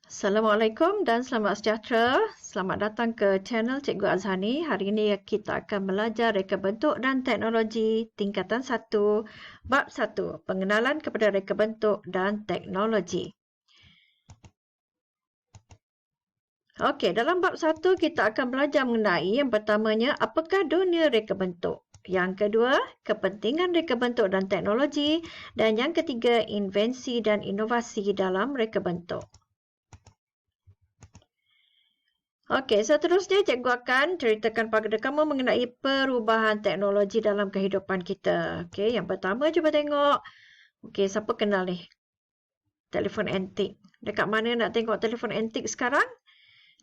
Assalamualaikum dan selamat sejahtera. Selamat datang ke channel Cikgu Azhani. Hari ini kita akan belajar reka bentuk dan teknologi tingkatan 1, bab 1, pengenalan kepada reka bentuk dan teknologi. Okey, dalam bab 1 kita akan belajar mengenai yang pertamanya, apakah dunia reka bentuk. Yang kedua, kepentingan reka bentuk dan teknologi. Dan yang ketiga, invensi dan inovasi dalam reka bentuk. Okey, seterusnya cikgu akan ceritakan kepada kamu mengenai perubahan teknologi dalam kehidupan kita. Okey, yang pertama cuba tengok. Okey, siapa kenal ni? Telefon antik. Dekat mana nak tengok telefon antik sekarang?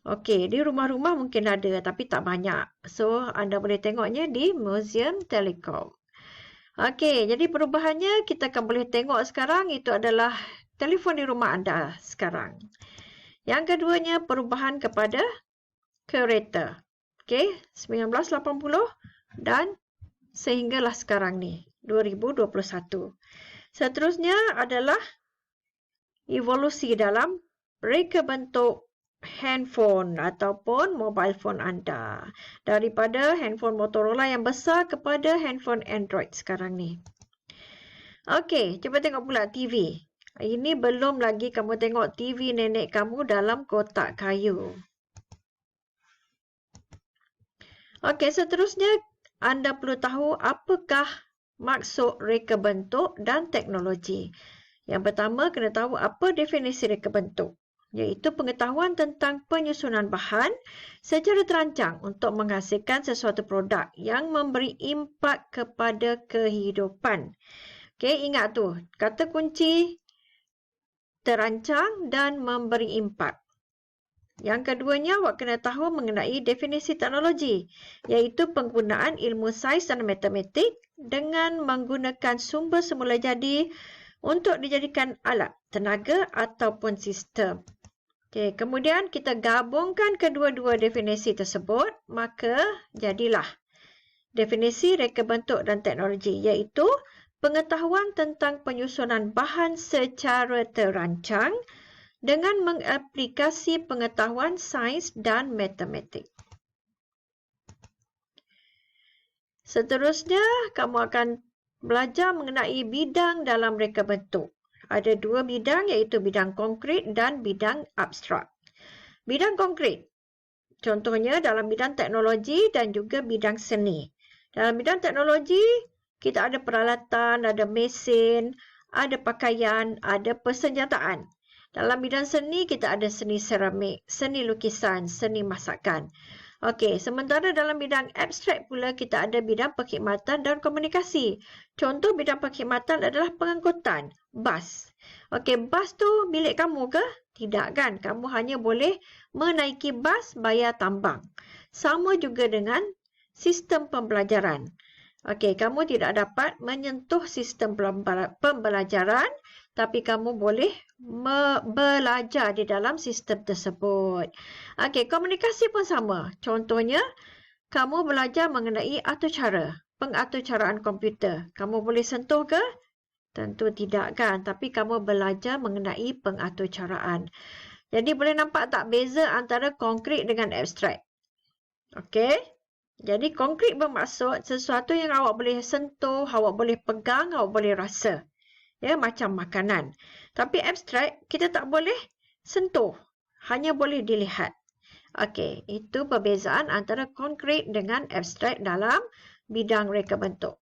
Okey, di rumah-rumah mungkin ada tapi tak banyak. So, anda boleh tengoknya di Museum Telekom. Okey, jadi perubahannya kita akan boleh tengok sekarang itu adalah telefon di rumah anda sekarang. Yang keduanya, perubahan kepada kereta. Okey, 1980 dan sehinggalah sekarang ni, 2021. Seterusnya adalah evolusi dalam reka bentuk handphone ataupun mobile phone anda. Daripada handphone Motorola yang besar kepada handphone Android sekarang ni. Okey, cuba tengok pula TV. Ini belum lagi kamu tengok TV nenek kamu dalam kotak kayu. Okey, seterusnya anda perlu tahu apakah maksud reka bentuk dan teknologi. Yang pertama, kena tahu apa definisi reka bentuk, iaitu pengetahuan tentang penyusunan bahan secara terancang untuk menghasilkan sesuatu produk yang memberi impak kepada kehidupan. Okey, ingat tu, kata kunci terancang dan memberi impak. Yang keduanya, awak kena tahu mengenai definisi teknologi, iaitu penggunaan ilmu sains dan matematik dengan menggunakan sumber semula jadi untuk dijadikan alat, tenaga ataupun sistem. Okey, kemudian kita gabungkan kedua-dua definisi tersebut, maka jadilah definisi reka bentuk dan teknologi, iaitu pengetahuan tentang penyusunan bahan secara terancang dengan mengaplikasi pengetahuan sains dan matematik. Seterusnya, kamu akan belajar mengenai bidang dalam reka bentuk. Ada dua bidang, iaitu bidang konkret dan bidang abstrak. Bidang konkret, contohnya dalam bidang teknologi dan juga bidang seni. Dalam bidang teknologi, kita ada peralatan, ada mesin, ada pakaian, ada persenjataan. Dalam bidang seni, kita ada seni seramik, seni lukisan, seni masakan. Okey, sementara dalam bidang abstrak pula, kita ada bidang perkhidmatan dan komunikasi. Contoh bidang perkhidmatan adalah pengangkutan, bas. Okey, bas tu milik kamu ke? Tidak kan? Kamu hanya boleh menaiki bas bayar tambang. Sama juga dengan sistem pembelajaran. Okey, kamu tidak dapat menyentuh sistem pembelajaran, tapi kamu boleh belajar di dalam sistem tersebut. Okey, komunikasi pun sama. Contohnya, kamu belajar mengenai atur cara, pengatur caraan komputer. Kamu boleh sentuh ke? Tentu tidak kan, tapi kamu belajar mengenai pengatur caraan. Jadi boleh nampak tak beza antara konkret dengan abstrak? Okey. Jadi konkret bermaksud sesuatu yang awak boleh sentuh, awak boleh pegang, awak boleh rasa. Ya, macam makanan. Tapi abstrak kita tak boleh sentuh, hanya boleh dilihat. Okey, itu perbezaan antara konkret dengan abstrak dalam bidang reka bentuk.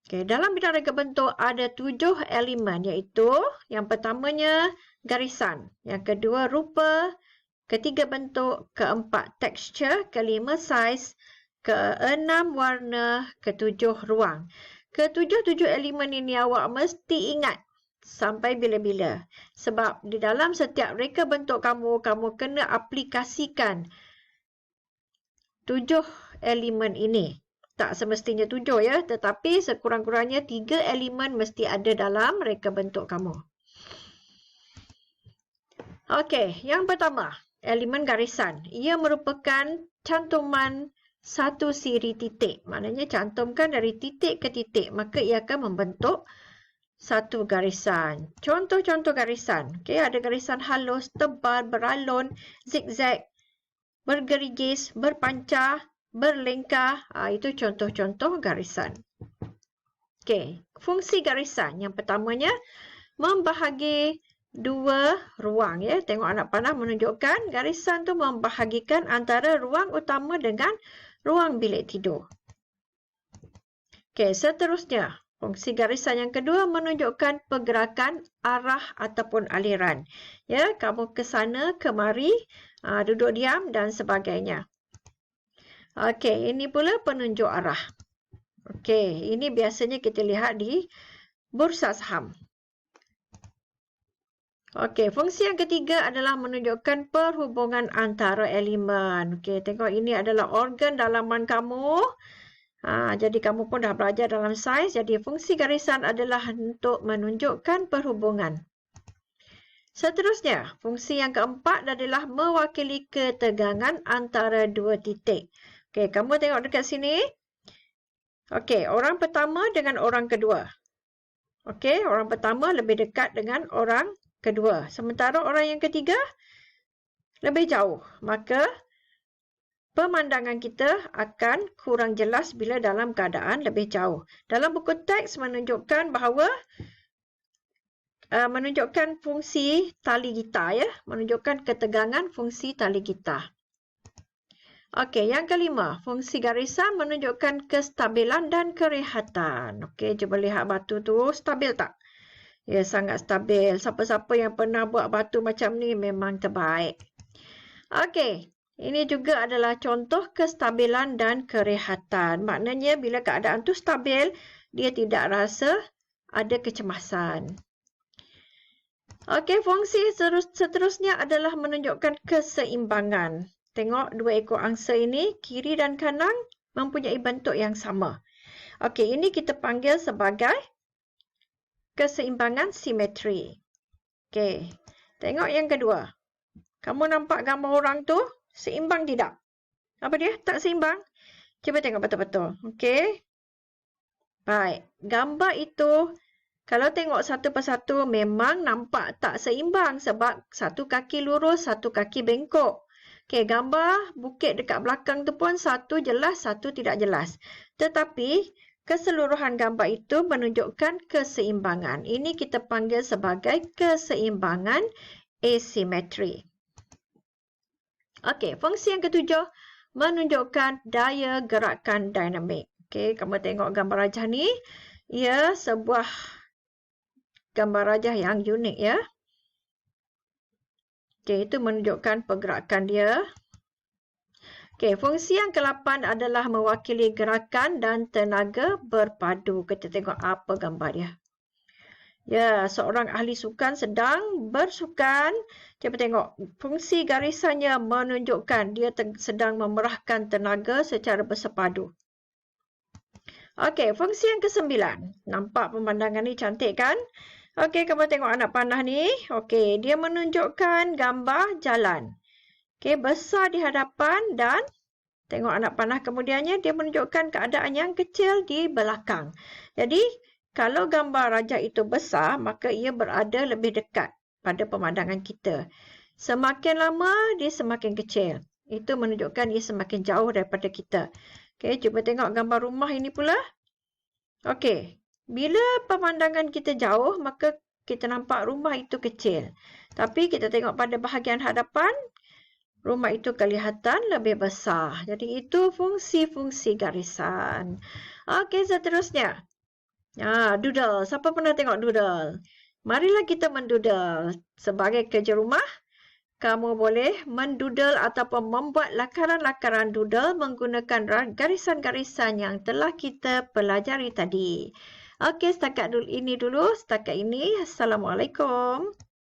Okey, dalam bidang reka bentuk ada 7 elemen, iaitu yang pertamanya garisan, yang kedua rupa, ketiga bentuk, keempat tekstur, kelima saiz, keenam warna, ketujuh ruang. Ketujuh elemen ini awak mesti ingat sampai bila-bila. Sebab di dalam setiap reka bentuk kamu, kamu kena aplikasikan 7 elemen ini. Tak semestinya 7 ya, tetapi sekurang-kurangnya 3 elemen mesti ada dalam reka bentuk kamu. Okey, yang pertama, elemen garisan. Ia merupakan cantuman satu siri titik. Maknanya cantumkan dari titik ke titik. Maka ia akan membentuk satu garisan. Contoh-contoh garisan. Okey, ada garisan halus, tebal, beralun, zigzag, bergerigis, berpancar, berlengkar. Itu contoh-contoh garisan. Okey, fungsi garisan. Yang pertamanya, membahagi dua ruang. Ya. Tengok anak panah menunjukkan garisan tu membahagikan antara ruang utama dengan ruang bilik tidur. Okey, seterusnya. Fungsi garisan yang kedua menunjukkan pergerakan arah ataupun aliran. Ya, kamu ke sana, kemari, duduk diam dan sebagainya. Okey, ini pula penunjuk arah. Okey, ini biasanya kita lihat di bursa saham. Okey, fungsi yang ketiga adalah menunjukkan perhubungan antara elemen. Okey, tengok ini adalah organ dalaman kamu. Jadi kamu pun dah belajar dalam sains. Jadi fungsi garisan adalah untuk menunjukkan perhubungan. Seterusnya, fungsi yang keempat adalah mewakili ketegangan antara dua titik. Okey, kamu tengok dekat sini. Okey, orang pertama dengan orang kedua. Okey, orang pertama lebih dekat dengan orang kedua. Sementara orang yang ketiga lebih jauh. Maka pemandangan kita akan kurang jelas bila dalam keadaan lebih jauh. Dalam buku teks menunjukkan bahawa menunjukkan fungsi tali gitar, ya, menunjukkan ketegangan fungsi tali gitar. Okey, yang kelima, fungsi garisan menunjukkan kestabilan dan kerehatan. Okey, cuba lihat batu tu stabil tak? Ya, sangat stabil. Siapa-siapa yang pernah buat batu macam ni memang terbaik. Okey. Ini juga adalah contoh kestabilan dan kerehatan. Maknanya bila keadaan tu stabil, dia tidak rasa ada kecemasan. Okey, fungsi seterusnya adalah menunjukkan keseimbangan. Tengok dua ekor angsa ini, kiri dan kanan mempunyai bentuk yang sama. Okey, ini kita panggil sebagai keseimbangan simetri. Okey, tengok yang kedua. Kamu nampak gambar orang tu? Seimbang tidak? Apa dia? Tak seimbang? Cuba tengok betul-betul. Okey. Baik. Gambar itu, kalau tengok satu persatu, memang nampak tak seimbang sebab satu kaki lurus, satu kaki bengkok. Okey, gambar bukit dekat belakang tu pun satu jelas, satu tidak jelas. Tetapi, keseluruhan gambar itu menunjukkan keseimbangan. Ini kita panggil sebagai keseimbangan asimetri. Okey, fungsi yang ketujuh menunjukkan daya gerakan dinamik. Okey, kamu tengok gambar rajah ni. Ia sebuah gambar rajah yang unik, ya. Okey, itu menunjukkan pergerakan dia. Okey, fungsi yang ke-8 adalah mewakili gerakan dan tenaga berpadu. Kita tengok apa gambar dia. Ya, seorang ahli sukan sedang bersukan. Cuba tengok, fungsi garisannya menunjukkan dia sedang memerahkan tenaga secara bersepadu. Okey, fungsi yang ke-9. Nampak pemandangan ni cantik kan? Okey, kamu tengok anak panah ni. Okey, dia menunjukkan gambar jalan. Okey, besar di hadapan dan tengok anak panah kemudiannya dia menunjukkan keadaan yang kecil di belakang. Jadi, kalau gambar rajah itu besar, maka ia berada lebih dekat pada pemandangan kita. Semakin lama, dia semakin kecil. Itu menunjukkan dia semakin jauh daripada kita. Okey, cuba tengok gambar rumah ini pula. Okey, bila pemandangan kita jauh, maka kita nampak rumah itu kecil. Tapi kita tengok pada bahagian hadapan, rumah itu kelihatan lebih besar. Jadi itu fungsi-fungsi garisan. Okey, seterusnya. Doodle. Siapa pernah tengok doodle? Marilah kita mendoodle. Sebagai kerja rumah, kamu boleh mendoodle ataupun membuat lakaran-lakaran doodle menggunakan garisan-garisan yang telah kita pelajari tadi. Okey, setakat ini dulu. Setakat ini, Assalamualaikum.